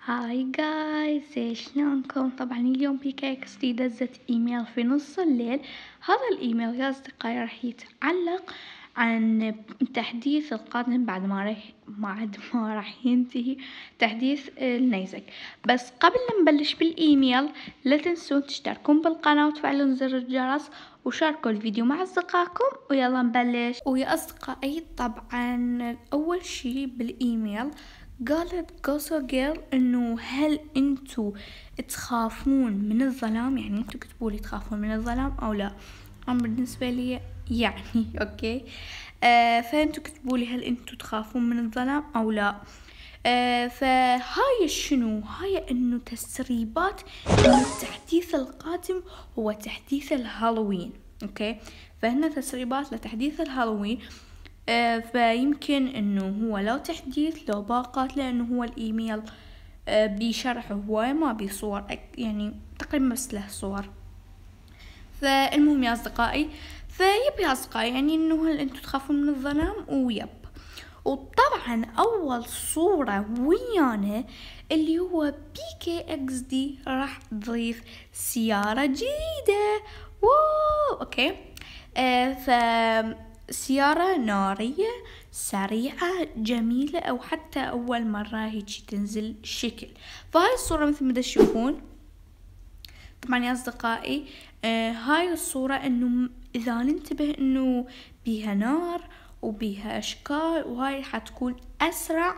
هاي جايز، شلونكم؟ طبعا اليوم في كيكس دي دزت ايميل في نص الليل. هذا الايميل يا اصدقائي راح يتعلق عن التحديث القادم بعد ما راح ينتهي تحديث النيزك. بس قبل لا نبلش بالايميل لا تنسون تشتركون بالقناة وتفعلون زر الجرس وشاركوا الفيديو مع اصدقائكم ويلا نبلش. ويا اصدقائي طبعا اول شي بالايميل قالت جوسو جيل انه هل انتو تخافون من الظلام، يعني انتو كتبولي تخافون من الظلام او لا. انا بالنسبة لي يعني اوكي فانتو كتبولي هل انتو تخافون من الظلام او لا. فهاي شنو هاي؟ انه تسريبات انه التحديث القادم هو تحديث الهالوين. اوكي، فهنا تسريبات لتحديث الهالوين. فيمكن انه هو لو تحديث لو باقات، لانه هو الايميل بشرح هواي ما بصور، يعني تقريبا بس له صور. فالمهم يا اصدقائي، يا اصدقائي يعني انه هل انتو تخافون من الظلام؟ ويب. وطبعا اول صورة ويانا اللي هو PKXD راح تضيف سيارة جديدة. واو اوكي. سيارة نارية سريعة جميلة، او حتى اول مرة هيجي تنزل شكل. فهاي الصورة مثل ما تشوفون طبعا يا اصدقائي. هاي الصورة انه اذا ننتبه انه بيها نار وبيها اشكال، وهاي حتكون اسرع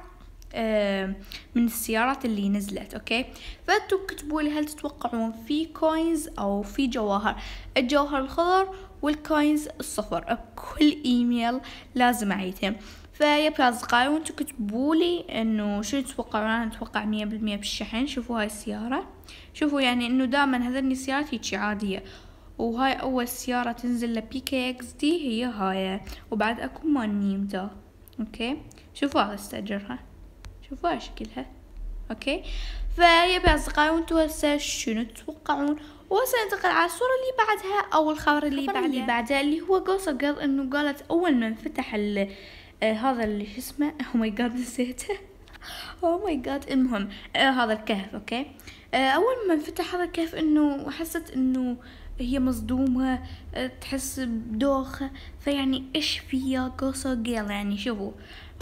من السيارات اللي نزلت. اوكي، فانتوا كتبوا لي هل تتوقعون في كوينز او في جواهر؟ الجوهر الخضر والكوينز الصفر بكل ايميل لازم اعيدهم. فيا اصدقائي وانتوا كتبوا لي انه شو تتوقعون. انا اتوقع 100% بالشحن. شوفوا هاي السيارة، شوفوا يعني انه دائما هذني السيارات هيجي عادية، وهاي اول سيارة تنزل ل PKXD هي هاي، وبعد اكو مال نيمدا. اوكي، شوفوا هذا استأجرها، شوفوا هاي شكلها. اوكي، فيا اصدقائي وانتوا هسه شنو تتوقعون؟ وهسه ننتقل على الصورة اللي بعدها او الخبر اللي بعدها اللي هو قصة قال انه قالت اول ما انفتح هذا اللي شو اسمه او ماي جاد نسيته او ماي جاد. المهم هذا الكهف. اوكي، اول ما انفتح هذا الكهف انه حست انه هي مصدومة، تحس بدوخة. فيعني ايش فيها قصة جيل؟ يعني شوفوا،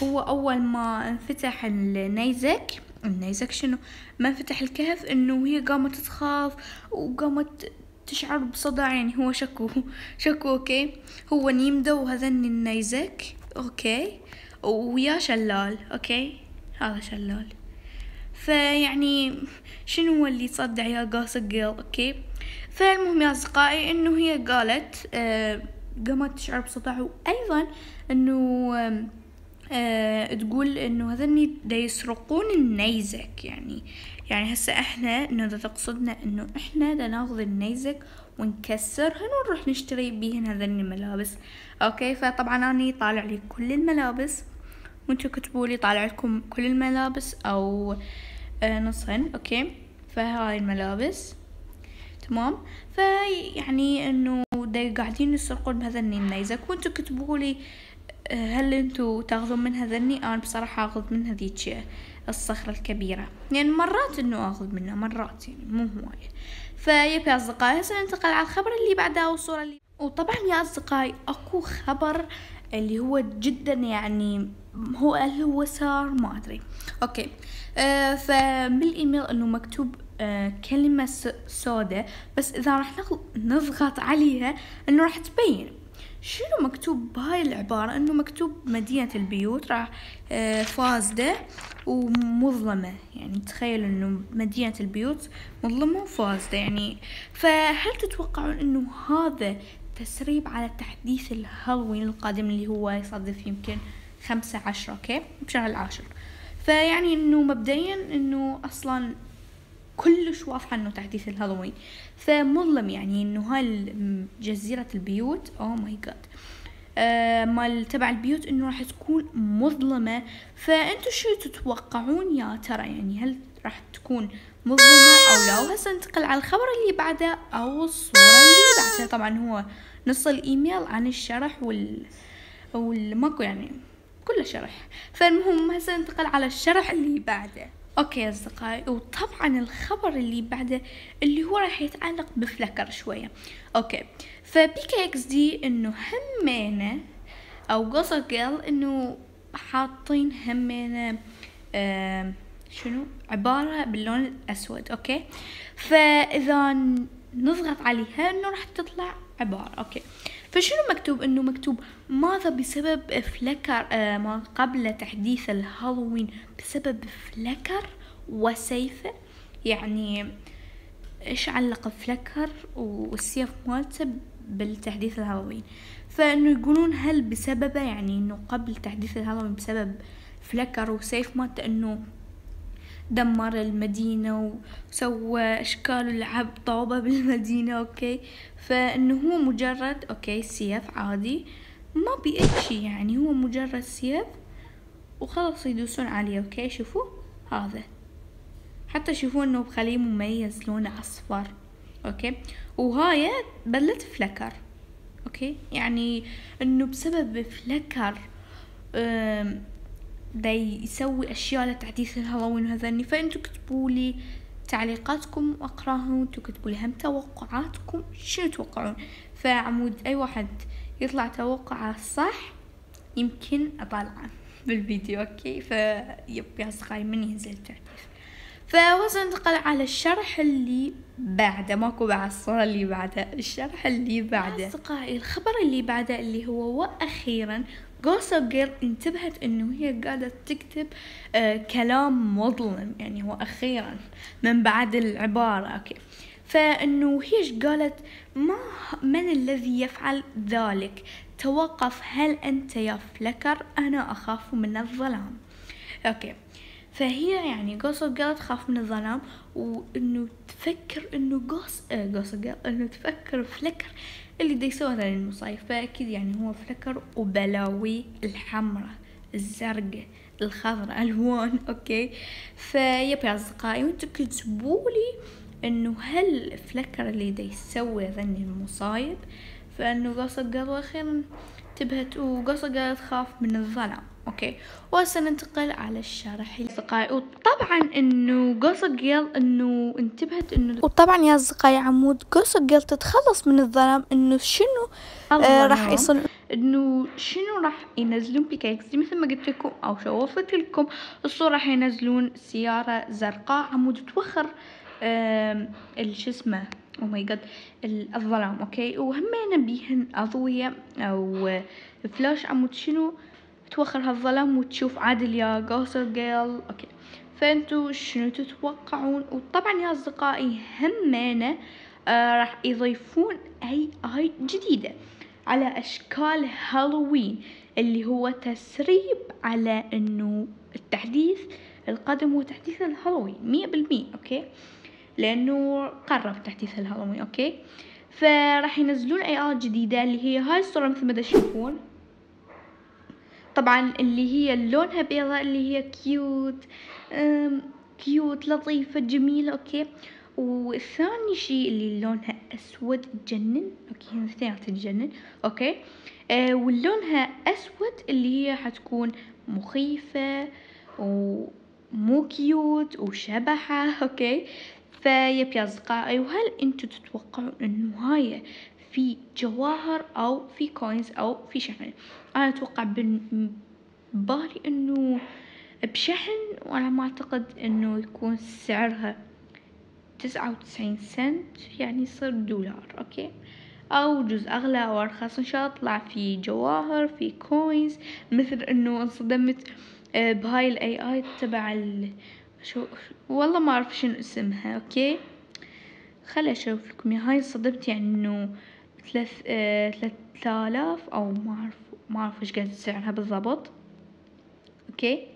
هو اول ما انفتح النيزك شنو ما انفتح الكهف انه هي قامت تخاف وقامت تشعر بصداع، يعني هو شكو اوكي. هو نيمدا وهذني النيزك. اوكي، ويا شلال. اوكي، هذا شلال. فيعني شنو هو اللي تصدع يا قاص جيل؟ اوكي، فالمهم يا اصدقائي انه هي قالت قامت تشعر بصداع، وايضا انه تقول انه هذني دا يسرقون النيزك. يعني هسه احنا انه دا تقصدنا انه احنا دا ناخذ النيزك ونكسرهن ونروح نشتري بيهن هذني الملابس. اوكي، فطبعا اني طالع لي كل الملابس وانتو كتبوا لي طالع لكم كل الملابس او نصهن. اوكي، فهاي الملابس تمام. فيعني انه قاعدين يسرقون بهذني النيزك، وانتو كتبوا لي هل انتو تاخذون من هذني؟ انا بصراحة اخذ من هذيك الصخرة الكبيرة، يعني مرات انه اخذ منها مرات، يعني مو هواية. فيا اصدقائي هسه ننتقل على الخبر اللي بعده والصورة اللي. وطبعا يا اصدقائي اكو خبر اللي هو جدا يعني هو صار ما ادري. اوكي، فبالايميل انه مكتوب كلمة سوداء، بس اذا راح نضغط عليها انه راح تبين شنو مكتوب بهاي العبارة. انه مكتوب مدينة البيوت راح فاسدة ومظلمة. يعني تخيل انه مدينة البيوت مظلمة وفاسدة يعني. فهل تتوقعون انه هذا تسريب على تحديث الهالوين القادم اللي هو يصادف يمكن 15 اوكي بشهر 10؟ فيعني انه مبدئيا انه اصلا كلش واضحة انه تحديث الهالوين. فمظلم، يعني انه هاي جزيرة البيوت او ماي جاد مال تبع البيوت انه راح تكون مظلمة. فانتو شو تتوقعون يا ترى؟ يعني هل راح تكون مظلمة او لا؟ وهسه ننتقل على الخبر اللي بعده او الصورة اللي بعدها. طبعا هو نص الايميل عن الشرح والماكو يعني كله شرح. فالمهم هسه ننتقل على الشرح اللي بعده. اوكي يا اصدقائي، وطبعا الخبر اللي بعده اللي هو راح يتعلق بفلكر شوية. اوكي، فبيكا اكس دي انه همينه او Gossip Girl انه حاطين همينه شنو عبارة باللون الاسود. اوكي، فاذا نضغط عليها انه راح تطلع عبارة. اوكي، فشنو مكتوب؟ انه مكتوب ماذا بسبب فلكر ما قبل تحديث الهالوين بسبب فلكر وسيفه. يعني ايش علق فلكر والسيف مالته بالتحديث الهالوين؟ فانه يقولون هل بسببه، يعني انه قبل تحديث الهالوين بسبب فلكر وسيف مالته انه دمر المدينة وسوى اشكال ولعب طوبة بالمدينة. اوكي، فانه هو مجرد اوكي سيف عادي ما بي شي، يعني هو مجرد سيف وخلاص يدوسون عليه. اوكي، شوفوا هذا، حتى شوفوا انه بخليه مميز لونه اصفر. اوكي، وهاي بلت فلكر. اوكي، يعني انه بسبب فلكر دا يسوي اشياء لتحديث الهالوين وهذني. فانتوا كتبوا لي تعليقاتكم واقراها، وانتوا كتبوا لي هم توقعاتكم شنو توقعون. فعمود اي واحد يطلع توقعه صح يمكن اطالعه بالفيديو. اوكي، فيب يا اصدقائي من ينزل التحديث. فوصل على الشرح اللي بعده، ماكو بعد الصورة اللي بعده، الشرح اللي بعده. أصدقائي الخبر اللي بعده اللي هو وأخيرا Gossip Girl انتبهت انه هي قاعدة تكتب كلام مظلم. يعني هو اخيرا من بعد العبارة. اوكي، فانه هي ايش قالت؟ من الذي يفعل ذلك؟ توقف، هل انت يا فلكر؟ انا اخاف من الظلام. اوكي، فهي يعني Gossip Girl تخاف من الظلام، وانه تفكر انه Gossip Girl انه تفكر فلكر اللي دا يسوي هذا المصايف. فاكيد يعني هو فلكر وبلاوي الحمراء الزرقاء الخضراء الوان. اوكي، فيب يا اصدقائي وانتم كتبولي انه هل فلكر اللي دا يسوي ذني المصايب؟ فانه Gossip Girl واخيرا انتبهت وGossip Girl تخاف من الظلام. اوكي، وسننتقل على الشرح اصدقائي. وطبعا انه Gossip Girl انه انتبهت انه، وطبعا يا اصدقائي عمود Gossip Girl تتخلص من الظلام انه شنو راح يصير، انه شنو راح ينزلون بيكا اكس دي مثل ما قلت لكم او شوفت لكم الصورة. راح ينزلون سيارة زرقاء عمود توخر شو اسمه او ماي جاد الظلام. اوكي، وهمين بيهن اضوية او فلاش عمود شنو توخر هالظلام وتشوف عادل يا Gossip Girl. اوكي، فانتوا شنو تتوقعون؟ وطبعا يا اصدقائي همينه راح يضيفون اي جديدة على اشكال هالوين اللي هو تسريب على انه التحديث القادم هو تحديث الهالوين 100%. اوكي، لانه قرب تحديث الهالوين. اوكي، فراح ينزلون اي جديدة اللي هي هاي الصورة مثل ما تشوفون، طبعا اللي هي لونها بيضاء اللي هي كيوت لطيفة جميلة. اوكي، والثاني شيء اللي لونها اسود تجنن. اوكي، الاثنين تجنن. اوكي، واللونها اسود اللي هي حتكون مخيفة ومو كيوت وشبحة. اوكي، فيب يا اصدقائي وهل انتوا تتوقعون انه هاي في جواهر او في كوينز او في شحن؟ انا اتوقع بالي انه بشحن، وانا ما اعتقد انه يكون سعرها 99 سنت، يعني يصير $. اوكي، او جزء اغلى او ارخص ان شاء الله طلع في جواهر في كوينز. مثل انه انصدمت بهاي الاي تبع شو والله ما اعرف شنو اسمها. اوكي، خلي اشوف لكم هاي انصدمت يعني انه 3000 او ما اعرف ايش قد سعرها بالضبط. اوكي،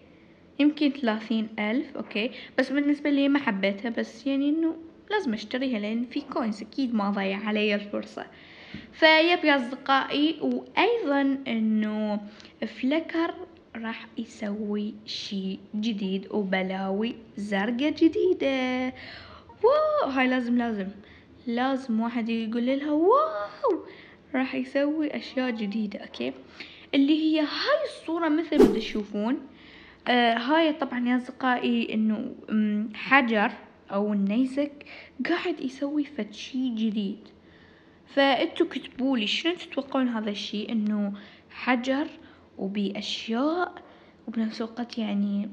يمكن 30,000. اوكي، بس بالنسبة لي ما حبيتها، بس يعني انه لازم اشتريها لان في كوينز اكيد ما ضيع علي الفرصة. فيب يا اصدقائي، وايضا انه فلكر راح يسوي شي جديد وبلاوي زرقة جديدة. واو، هاي لازم واحد يقول لها واو، راح يسوي اشياء جديدة. اوكي، اللي هي هاي الصورة مثل ما تشوفون هاي طبعا يا أصدقائي إنه حجر أو النيزك قاعد يسوي فد شي جديد، فانتوا كتبولي شنو تتوقعون هذا الشي، إنه حجر وبأشياء وبنفس الوقت يعني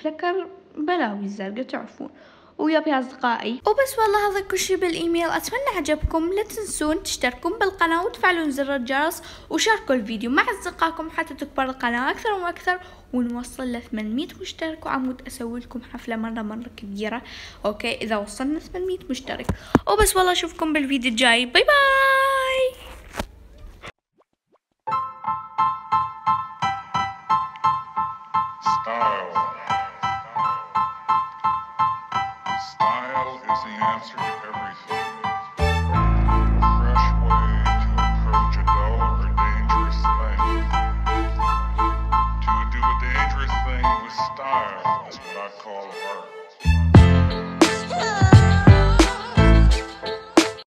فلكر بلاوي الزرقاء تعرفون. ويا أصدقائي وبس والله هذا كل شي بالإيميل. أتمنى عجبكم، لا تنسون تشتركون بالقناة وتفعلون زر الجرس وشاركوا الفيديو مع أصدقائكم حتى تكبر القناة أكثر وأكثر ونوصل ل 800 مشترك، وعمود أسوي لكم حفلة مرة كبيرة أوكي إذا وصلنا 800 مشترك. وبس والله أشوفكم بالفيديو الجاي، باي باي. Style is the answer to everything. A fresh way to approach a dull or dangerous thing. To do a dangerous thing with style is what I call art.